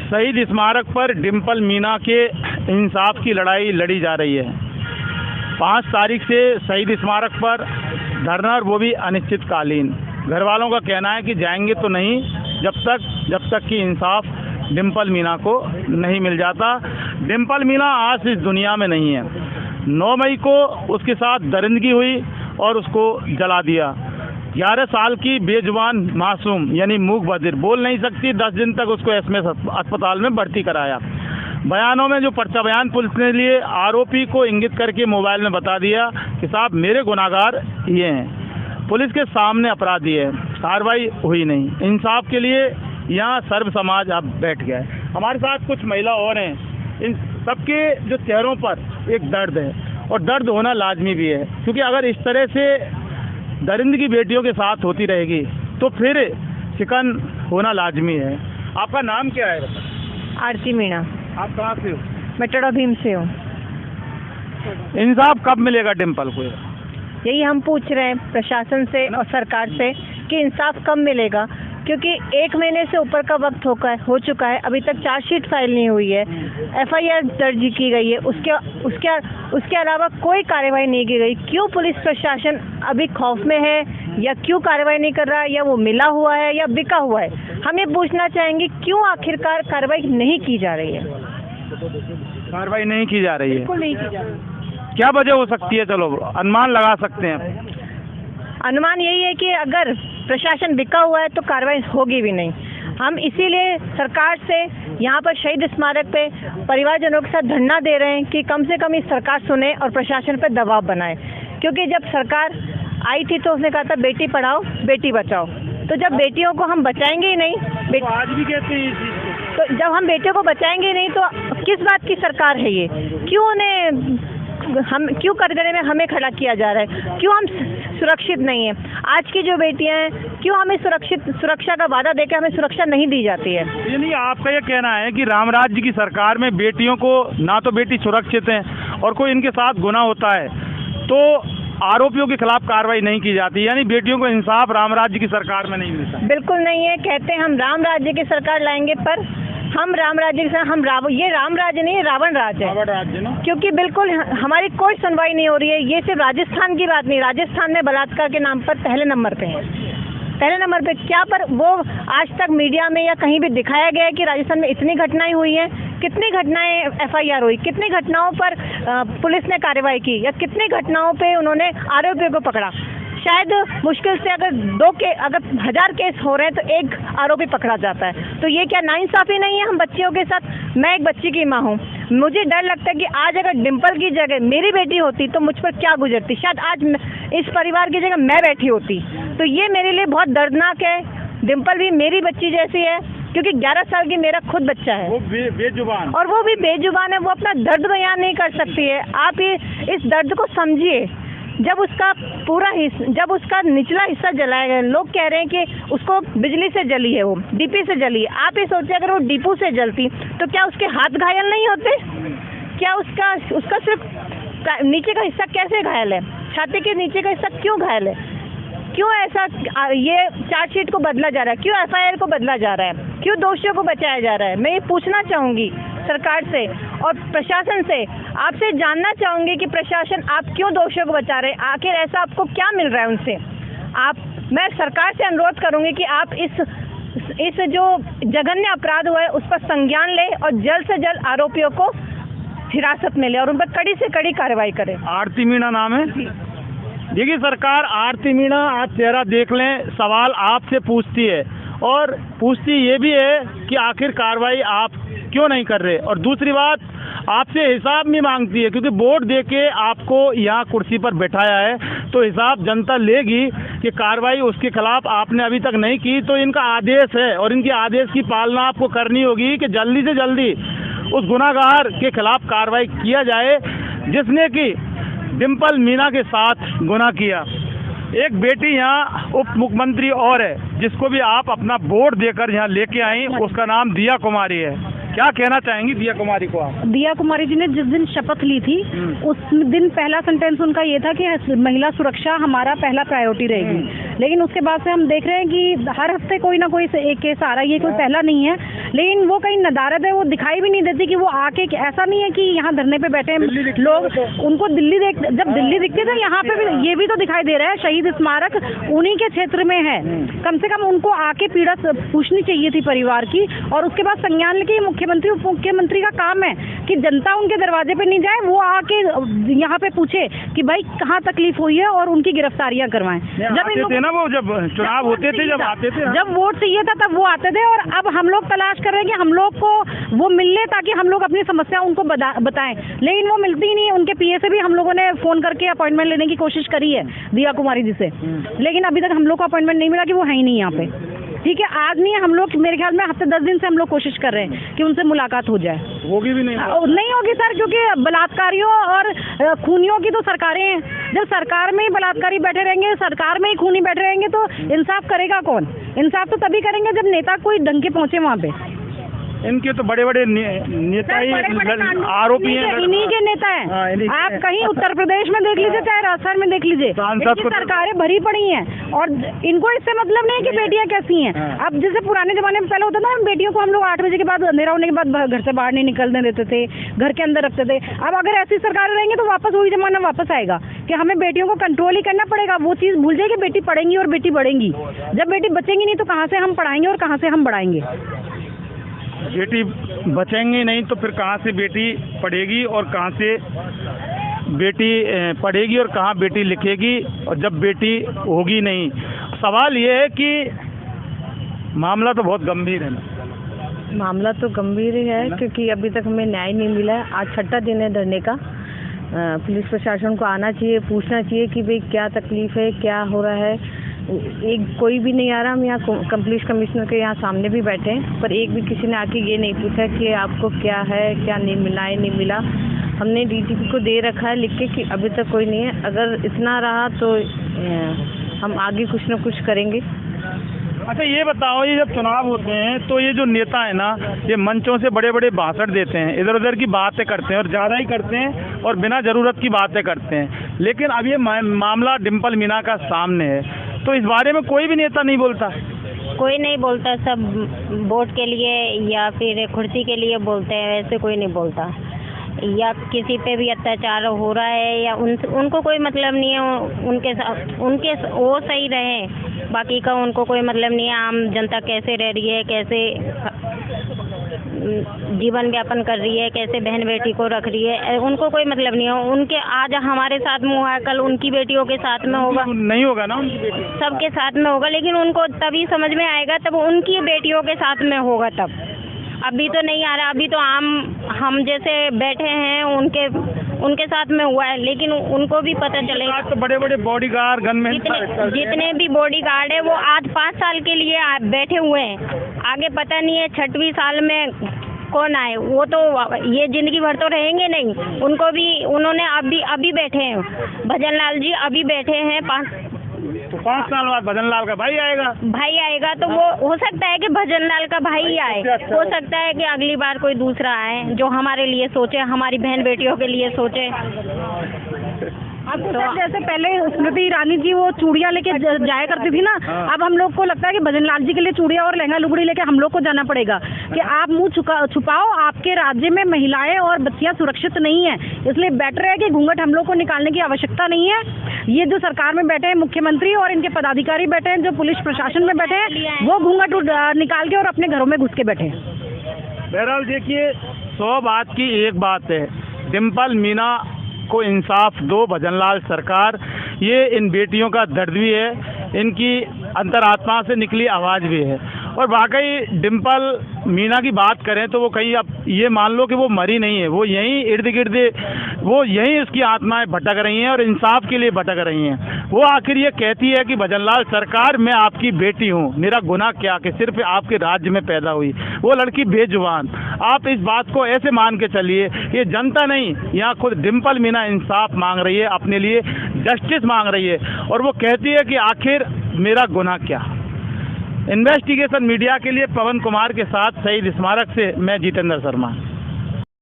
शहीद स्मारक पर डिम्पल मीना के इंसाफ की लड़ाई लड़ी जा रही है। 5 तारीख से शहीद स्मारक पर धरना, वो भी अनिश्चितकालीन। घर वालों का कहना है कि जाएंगे तो नहीं जब तक कि इंसाफ डिम्पल मीना को नहीं मिल जाता। डिम्पल मीना आज इस दुनिया में नहीं है। 9 मई को उसके साथ दरिंदगी हुई और उसको जला दिया। 11 साल की बेजुबान मासूम यानी मूक बधिर, बोल नहीं सकती, 10 दिन तक उसको एसएमएस अस्पताल में भर्ती कराया। बयानों में जो पर्चा बयान पुलिस ने लिए, आरोपी को इंगित करके मोबाइल में बता दिया कि साहब मेरे गुनाहगार ये हैं। पुलिस के सामने अपराधी है, कार्रवाई हुई नहीं। इंसाफ के लिए यहाँ सर्व समाज अब बैठ गया है। हमारे साथ कुछ महिला और हैं, इन सबके जो चेहरों पर एक दर्द है और दर्द होना लाजमी भी है, क्योंकि अगर इस तरह से दरिंदगी बेटियों के साथ होती रहेगी तो फिर शिकन होना लाजमी है। आपका नाम क्या है? आरती मीणा। आप कहाँ से हो? मैं टोडा भीम से हूँ। इंसाफ कब मिलेगा डिम्पल को? यही हम पूछ रहे हैं प्रशासन से और सरकार से कि इंसाफ कब मिलेगा, क्योंकि 1 महीने से ऊपर का वक्त हो चुका है, अभी तक चार्जशीट फाइल नहीं हुई है, एफआईआर दर्ज की गई है, उसके अलावा कोई कार्रवाई नहीं की गई। क्यों पुलिस प्रशासन अभी खौफ में है, या क्यों कार्रवाई नहीं कर रहा है, या वो मिला हुआ है या बिका हुआ है? हम ये पूछना चाहेंगे क्यों आखिरकार कार्रवाई नहीं की जा रही है। कार्रवाई नहीं की जा रही है, बिल्कुल नहीं की जा रही। क्या वजह हो सकती है? चलो अनुमान लगा सकते हैं। अनुमान यही है कि अगर प्रशासन बिका हुआ है तो कार्रवाई होगी भी नहीं। हम इसीलिए सरकार से यहाँ पर शहीद स्मारक पे परिवारजनों के साथ धरना दे रहे हैं कि कम से कम इस सरकार सुने और प्रशासन पर दबाव बनाए, क्योंकि जब सरकार आई थी तो उसने कहा था बेटी पढ़ाओ बेटी बचाओ। तो जब बेटियों को हम बचाएंगे ही नहीं, तो आज भी कहते हैं, तो जब हम बेटियों को बचाएंगे ही नहीं तो किस बात की सरकार है ये? क्यों कटघरे में हमें खड़ा किया जा रहा है? क्यों हम सुरक्षित नहीं है? आज की जो बेटियां हैं, क्यों हमें सुरक्षा का वादा देकर हमें सुरक्षा नहीं दी जाती है? ये नहीं, आपका ये कहना है कि रामराज्य की सरकार में बेटियों को ना तो बेटी सुरक्षित है और कोई इनके साथ गुनाह होता है तो आरोपियों के खिलाफ कार्रवाई नहीं की जाती, यानी बेटियों को इंसाफ रामराज्य की सरकार में नहीं मिलता? बिल्कुल नहीं है। कहते हैं हम राम राज्य की सरकार लाएंगे, पर हम राम राज्य के साथ ये राम राज्य नहीं है, रावण राज है। रावण राज्य ना? क्योंकि बिल्कुल हमारी कोई सुनवाई नहीं हो रही है। ये सिर्फ राजस्थान की बात नहीं, राजस्थान में बलात्कार के नाम पर पहले नंबर पे है। पहले नंबर पे क्या, पर वो आज तक मीडिया में या कहीं भी दिखाया गया है कि राजस्थान में इतनी घटनाएं हुई हैं? कितनी घटनाएं एफआईआर हुई? कितनी घटनाओं पर पुलिस ने कार्रवाई की, या कितनी घटनाओं पे उन्होंने आरोपियों को पकड़ा? शायद मुश्किल से अगर 1000 केस हो रहे हैं तो 1 आरोपी पकड़ा जाता है। तो ये क्या नाइंसाफी नहीं है हम बच्चियों के साथ? मैं एक बच्ची की माँ हूँ, मुझे डर लगता है कि आज अगर डिम्पल की जगह मेरी बेटी होती तो मुझ पर क्या गुजरती। शायद आज इस परिवार की जगह मैं बैठी होती। तो ये मेरे लिए बहुत दर्दनाक है। डिम्पल भी मेरी बच्ची जैसी है, क्योंकि 11 साल की मेरा खुद बच्चा है, वो बेजुबान, और वो भी बेजुबान है। वो अपना दर्द बयान नहीं कर सकती है। आप इस दर्द को समझिए। जब उसका निचला हिस्सा जलाया गया, लोग कह रहे हैं कि उसको बिजली से जली है, वो डीपी से जली है। आप ये सोचिए अगर वो डीपू से जलती तो क्या उसके हाथ घायल नहीं होते? क्या उसका सिर्फ नीचे का हिस्सा कैसे घायल है? छाती के नीचे का हिस्सा क्यों घायल है? क्यों ऐसा ये चार्जशीट को बदला जा रहा है? क्यों एफआईआर को बदला जा रहा है? क्यों दोषियों को बचाया जा रहा है? मैं ये पूछना चाहूँगी सरकार से और प्रशासन से। आपसे जानना चाहूँगी कि प्रशासन आप क्यों दोषियों को बचा रहे हैं? आखिर ऐसा आपको क्या मिल रहा है उनसे? मैं सरकार से अनुरोध करूँगी कि आप इस जो जघन्य अपराध हुआ है उस पर संज्ञान ले और जल्द से जल्द आरोपियों को हिरासत में ले और उन पर कड़ी से कड़ी कार्रवाई करें। आरती मीणा नाम है। देखिए सरकार, आरती मीणा, आप चेहरा देख लें, सवाल आपसे पूछती है और पूछती ये भी है कि आखिर कार्रवाई आप क्यों नहीं कर रहे। और दूसरी बात, आपसे हिसाब भी मांगती है, क्योंकि वोट देके आपको यहाँ कुर्सी पर बैठाया है तो हिसाब जनता लेगी कि कार्रवाई उसके खिलाफ आपने अभी तक नहीं की। तो इनका आदेश है और इनके आदेश की पालना आपको करनी होगी कि जल्दी से जल्दी उस गुनाहगार के खिलाफ कार्रवाई किया जाए जिसने कि डिम्पल मीना के साथ गुनाह किया। एक बेटी यहाँ उप मुख्यमंत्री और है जिसको भी आप अपना वोट देकर यहाँ लेके आई, उसका नाम दिया कुमारी है। क्या कहना चाहेंगी दिया कुमारी को आप? दिया कुमारी जी ने जिस दिन शपथ ली थी उस दिन पहला सेंटेंस उनका ये था कि महिला सुरक्षा हमारा पहला प्रायोरिटी रहेगी। लेकिन उसके बाद से हम देख रहे हैं कि हर हफ्ते कोई ना कोई एक केस आ रहा है, ये कोई पहला नहीं है। लेकिन वो कहीं नदारत है, वो दिखाई भी नहीं देती कि वो आके, ऐसा नहीं है कि यहाँ धरने पे बैठे हैं लोग, उनको दिल्ली जब दिल्ली दिखती है तो यहाँ पे भी ये भी तो दिखाई दे रहा है। शहीद स्मारक उन्हीं के क्षेत्र में है, कम से कम उनको आके पीड़ा पूछनी चाहिए थी परिवार की, और उसके बाद संज्ञान लेके मुख्यमंत्री उप मुख्यमंत्री का काम है कि जनता उनके दरवाजे पे नहीं जाए, वो आके यहाँ पे पूछे कि भाई कहाँ तकलीफ हुई है और उनकी गिरफ्तारियां करवाएं। जब थे ना वो, जब चुनाव होते थे, जब आते थे, जब वोट चाहिए था तब वो आते थे। और अब हम लोग तलाश कर रहे हैं कि हम लोग को वो मिलने, ताकि हम लोग अपनी समस्या उनको बताएं, लेकिन वो मिलती ही नहीं। उनके पीए से भी हम लोगों ने फोन करके अपॉइंटमेंट लेने की कोशिश करी है, दिया कुमारी जी से, लेकिन अभी तक हम लोग को अपॉइंटमेंट नहीं मिला कि वो है ही नहीं यहाँ पे। ठीक है, आज नहीं है, हम लोग मेरे ख्याल में हफ्ते 10 दिन से हम लोग कोशिश कर रहे हैं कि उनसे मुलाकात हो जाए। होगी भी नहीं होगी सर, क्योंकि बलात्कारियों और खूनियों की तो सरकारें हैं। जब सरकार में ही बलात्कारी बैठे रहेंगे, सरकार में ही खूनी बैठे रहेंगे, तो इंसाफ करेगा कौन? इंसाफ तो तभी करेंगे जब नेता कोई ढंग के पहुंचे वहाँ पे। इनके तो बड़े बड़े नेता ही आरोपी हैं, इन्हीं के नेता हैं। आप कहीं उत्तर प्रदेश में देख लीजिए, चाहे राजस्थान में देख लीजिए, सरकारें भरी पड़ी हैं और इनको इससे मतलब नहीं है कि बेटियां कैसी हैं। अब जैसे पुराने जमाने में पहले होता था, बेटियों को हम लोग 8 बजे के बाद, अंधेरा होने के बाद घर से बाहर नहीं निकलने देते थे, घर के अंदर रखते थे। अब अगर ऐसी सरकारें रहेंगी तो वापस वही जमाना वापस आएगा कि हमें बेटियों को कंट्रोल ही करना पड़ेगा। वो चीज़ भूल जाएगी, बेटी पढ़ेंगी और बेटी बढ़ेंगी। जब बेटी बचेंगी नहीं तो कहाँ से हम पढ़ाएंगे और कहाँ से हम बढ़ाएंगे? बेटी बचेंगी नहीं तो फिर कहाँ से बेटी पढ़ेगी और कहाँ से बेटी पढ़ेगी और कहाँ बेटी लिखेगी? और जब बेटी होगी नहीं, सवाल ये है कि मामला तो बहुत गंभीर है ना। मामला तो गंभीर ही है, क्योंकि अभी तक हमें न्याय नहीं मिला है। आज 6ठा दिन है धरने का। पुलिस प्रशासन को आना चाहिए, पूछना चाहिए कि भाई क्या तकलीफ है, क्या हो रहा है। एक कोई भी नहीं आ रहा। हम यहाँ पुलिस कमिश्नर के यहाँ सामने भी बैठे हैं, पर एक भी किसी ने आके ये नहीं पूछा कि आपको क्या है, क्या नहीं मिला है, नहीं मिला। हमने डीजीपी को दे रखा है लिख के कि अभी तक कोई नहीं है। अगर इतना रहा तो हम आगे कुछ ना कुछ करेंगे। अच्छा ये बताओ, ये जब चुनाव होते हैं तो ये जो नेता है ना, ये मंचों से बड़े बड़े भाषण देते हैं, इधर उधर की बातें करते हैं और ज़्यादा ही करते हैं और बिना ज़रूरत की बातें करते हैं। लेकिन अब ये मामला डिम्पल मीना का सामने है, तो इस बारे में कोई भी नेता नहीं बोलता। कोई नहीं बोलता, सब वोट के लिए या फिर कुर्सी के लिए बोलते हैं, वैसे कोई नहीं बोलता। या किसी पे भी अत्याचार हो रहा है या उनको कोई मतलब नहीं है, उनके वो सही रहे, बाकी का उनको कोई मतलब नहीं है। आम जनता कैसे रह रही है, कैसे जीवन व्यापन कर रही है, कैसे बहन बेटी को रख रही है, उनको कोई मतलब नहीं है। उनके आज हमारे साथ में हुआ है, कल उनकी बेटियों के साथ में होगा, नहीं होगा ना, उनकी बेटी सबके साथ में होगा, लेकिन उनको तभी समझ में आएगा तब उनकी बेटियों के साथ में होगा तब। अभी तो नहीं आ रहा, अभी तो हम जैसे बैठे हैं उनके साथ में हुआ है, लेकिन उनको भी पता चलेगा। तो बड़े बड़े बॉडीगार्ड गनमैन जितने भी बॉडीगार्ड है वो आज 5 साल के लिए बैठे हुए हैं, आगे पता नहीं है 6वीं साल में कौन आए। वो तो ये जिंदगी भर तो रहेंगे नहीं, उनको भी उन्होंने अभी बैठे हैं, भजन लाल जी अभी बैठे हैं 5 साल बाद भजन लाल का भाई आएगा तो वो हो सकता है कि भजन लाल का भाई आए, हो सकता है कि अगली बार कोई दूसरा आए जो हमारे लिए सोचे, हमारी बहन बेटियों के लिए सोचे। आपको तो जैसे पहले स्मृति ईरानी जी वो चूड़ियाँ लेके जाया करती थी ना, अब हम लोग को लगता है कि भजन लाल जी के लिए चूड़ियाँ और लहंगा लुगड़ी लेके हम लोग को जाना पड़ेगा कि आप मुंह छुपाओ, आपके राज्य में महिलाएं और बच्चियाँ सुरक्षित नहीं है, इसलिए बेटर है कि घूंघट हम लोग को निकालने की आवश्यकता नहीं है। ये जो सरकार में बैठे हैं मुख्यमंत्री और इनके पदाधिकारी बैठे हैं, जो पुलिस प्रशासन में बैठे हैं, वो घूंघट निकाल के और अपने घरों में घुस के बैठे हैं। बहरहाल देखिए, 100 बात की एक बात है, डिम्पल मीना को इंसाफ दो भजनलाल सरकार। ये इन बेटियों का दर्द भी है, इनकी अंतरात्मा से निकली आवाज़ भी है। और वाकई डिम्पल मीना की बात करें तो वो कहीं, अब ये मान लो कि वो मरी नहीं है, वो यहीं इर्द गिर्द, वो यहीं उसकी आत्माएं भटक रही हैं और इंसाफ के लिए भटक रही हैं। वो आखिर ये कहती है कि भजनलाल सरकार, मैं आपकी बेटी हूँ, मेरा गुनाह क्या कि सिर्फ आपके राज्य में पैदा हुई। वो लड़की बेजुबान। आप इस बात को ऐसे मान के चलिए, ये जनता नहीं, यहाँ खुद डिम्पल मीना इंसाफ मांग रही है, अपने लिए जस्टिस मांग रही है, और वो कहती है कि आखिर मेरा गुनाह क्या। इन्वेस्टिगेशन मीडिया के लिए पवन कुमार के साथ शहीद स्मारक से मैं जितेंद्र शर्मा।